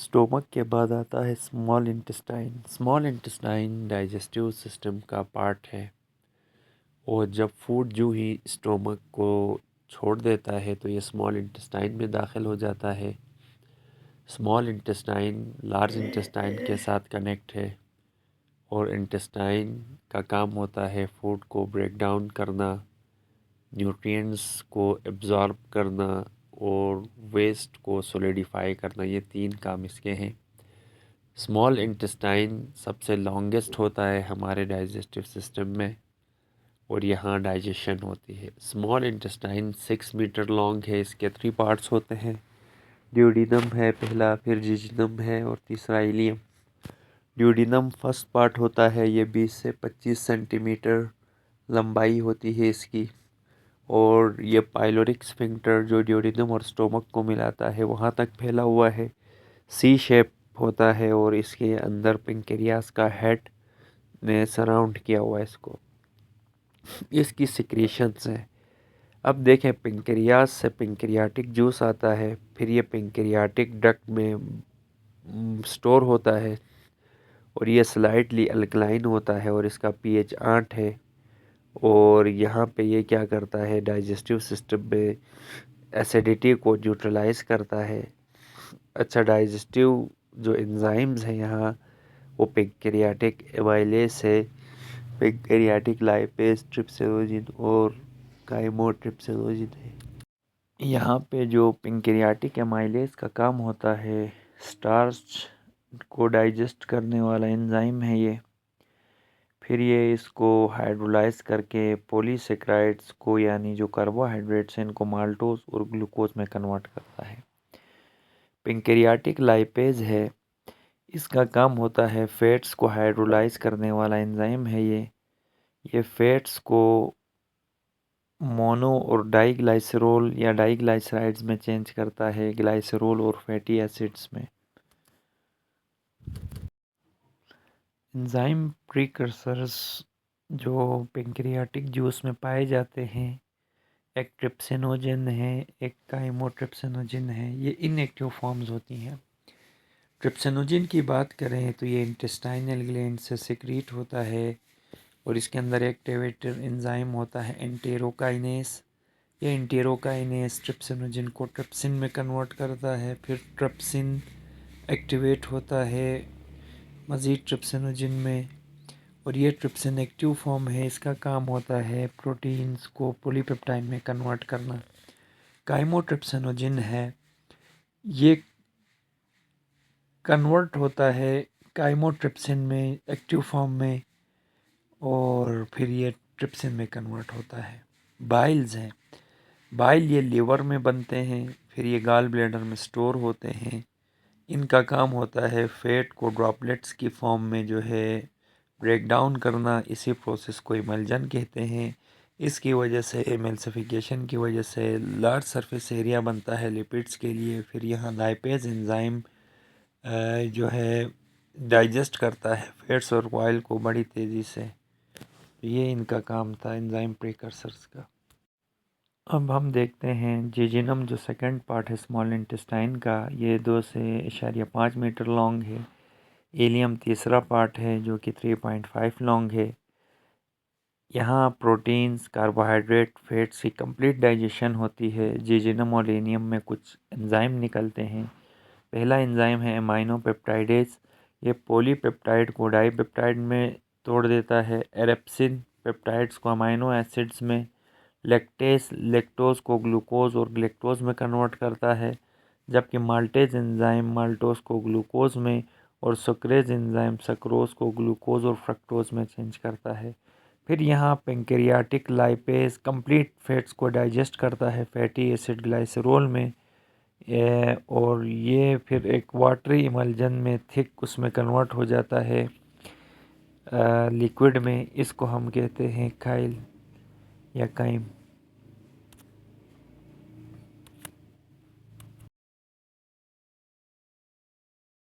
Stomach के बाद आता है small intestine. Small intestine digestive system का पार्ट है और जब फूड जो ही स्टोमक को छोड़ देता है तो ये स्मॉल इंटेस्टाइन में दाखिल हो जाता है। स्मॉल इंटेस्टाइन लार्ज इंटेस्टाइन के साथ कनेक्ट है और इंटेस्टाइन का काम होता है फूड को ब्रेक डाउन करना, न्यूट्रिएंट्स को एब्जॉर्ब करना और वेस्ट को सॉलिडिफाई करना। ये 3 काम इसके हैं। स्मॉल इंटेस्टाइन सबसे लॉन्गेस्ट होता है हमारे डाइजेस्टिव सिस्टम में और यहाँ डाइजेशन होती है। स्मॉल इंटेस्टाइन 6 मीटर लॉन्ग है। इसके 3 पार्ट्स होते हैं। ड्यूोडेनम है पहला, फिर जिजनम है और तीसरा इलियम। ड्यूोडेनम फर्स्ट पार्ट होता है, ये 20 से 25 सेंटीमीटर लंबाई होती है इसकी और ये पाइलोरिक स्फिंक्टर जो ड्यूोडेनम और स्टोमक को मिलाता है वहाँ तक फैला हुआ है। सी शेप होता है और इसके अंदर पेंक्रियास का हेड ने सराउंड किया हुआ है इसको। इसकी सिक्रीशंस है। अब देखें, पेंक्रियास से पेंक्रियाटिक जूस आता है, फिर ये पेंक्रियाटिक डक्ट में स्टोर होता है और ये स्लाइटली अल्कलाइन होता है और इसका पीएच 8 है। और यहाँ पे ये क्या करता है, डाइजेस्टिव सिस्टम में एसिडिटी को न्यूट्रलाइज करता है। अच्छा, डाइजेस्टिव जो एंजाइम्स हैं यहाँ वो पेंक्रियाटिक एमाइलेज है, पेंक्रियाटिक लाइपेज, ट्रिप्सिनोजिन और काइमोट्रिप्सिनोजिन है। यहाँ पे जो पेंक्रियाटिक एमाइलेज का काम होता है, स्टार्च को डाइजेस्ट करने वाला एंजाइम है ये। फिर ये इसको हाइड्रोलाइज करके पॉलीसेक्राइड्स को, यानी जो कार्बोहाइड्रेट्स हैं, इनको माल्टोज और ग्लूकोज में कन्वर्ट करता है। पेंक्रियाटिक लाइपेज है, इसका काम होता है फैट्स को हाइड्रोलाइज करने वाला एंजाइम है ये फैट्स को मोनो और डाइग्लाइसरोल या डाइग्लाइसराइड्स में चेंज करता है, ग्लाइसरोल और फैटी एसिड्स में। एंजाइम प्रीकर्सर्स जो पेंक्रियाटिक जूस में पाए जाते हैं, एक ट्रिप्सिनोजिन है, एक काइमोट्रिप्सिनोजिन है। ये इनएक्टिव फॉर्म्स होती हैं। ट्रिप्सिनोजिन की बात करें तो ये इंटेस्टाइनल ग्लैंड से सिक्रीट होता है और इसके अंदर एक्टिवेटर एंजाइम होता है एंटेरोकाइनेस। ये एंटेरोकाइनेस ट्रिप्सिनोजिन को ट्रिप्सिन में कन्वर्ट करता है, फिर ट्रिप्सिन एक्टिवेट होता है मज़ीद ट्रिप्सिनोजिन में और ये ट्रिप्सिन एक्टिव फॉर्म है। इसका काम होता है प्रोटीन्स को पॉलीपेप्टाइड में कन्वर्ट करना। काइमोट्रिप्सिनोजिन है, ये कन्वर्ट होता है काइमोट्रिप्सिन में एक्टिव फॉर्म में और फिर ये ट्रिप्सिन में कन्वर्ट होता है। बाइल्स हैं, बाइल ये लीवर में बनते हैं, फिर ये गाल ब्लैडर में स्टोर होते हैं। इनका काम होता है फैट को ड्रॉपलेट्स की फॉर्म में जो है ब्रेक डाउन करना। इसी प्रोसेस को इमल्जन कहते हैं। इसकी वजह से एमल्सिफिकेशन की वजह से लार्ज सरफेस एरिया बनता है लिपिड्स के लिए। फिर यहाँ लाइपेज एंजाइम जो है डाइजेस्ट करता है फैट्स और ऑयल को बड़ी तेज़ी से। ये इनका काम था एंजाइम प्रीकर्सर्स का। अब हम देखते हैं जेजिनम जो सेकंड पार्ट है स्मॉल इंटेस्टाइन का, ये 2 से 5 मीटर लॉन्ग है। एलियम तीसरा पार्ट है जो कि 3.5 लॉन्ग है। यहाँ प्रोटीन्स, कार्बोहाइड्रेट, फैट्स की कंप्लीट डाइजेशन होती है। जेजिनम और एलियम में कुछ एंजाइम निकलते हैं। पहला एंजाइम है अमाइनो पेप्टाइडेज। ये पॉलीपेप्टाइड को डाइपेप्टाइड में तोड़ देता है। एरेप्सिन पेप्टाइड्स को अमाइनो एसिड्स में, लैक्टेस लैक्टोज को ग्लूकोज और ग्लेक्टोज में कन्वर्ट करता है, जबकि माल्टेज एंजाइम माल्टोज को ग्लूकोज में और सुक्रेज एंजाइम सक्रोज को ग्लूकोज और फ्रक्टोज में चेंज करता है। फिर यहाँ पेंक्रियाटिक लाइपेज कंप्लीट फैट्स को डाइजेस्ट करता है फैटी एसिड ग्लाइसरोल में और ये फिर एक वाटरी इमल्जन में थिक उसमें कन्वर्ट हो जाता है लिक्विड में। इसको हम कहते हैं काइल या काइम।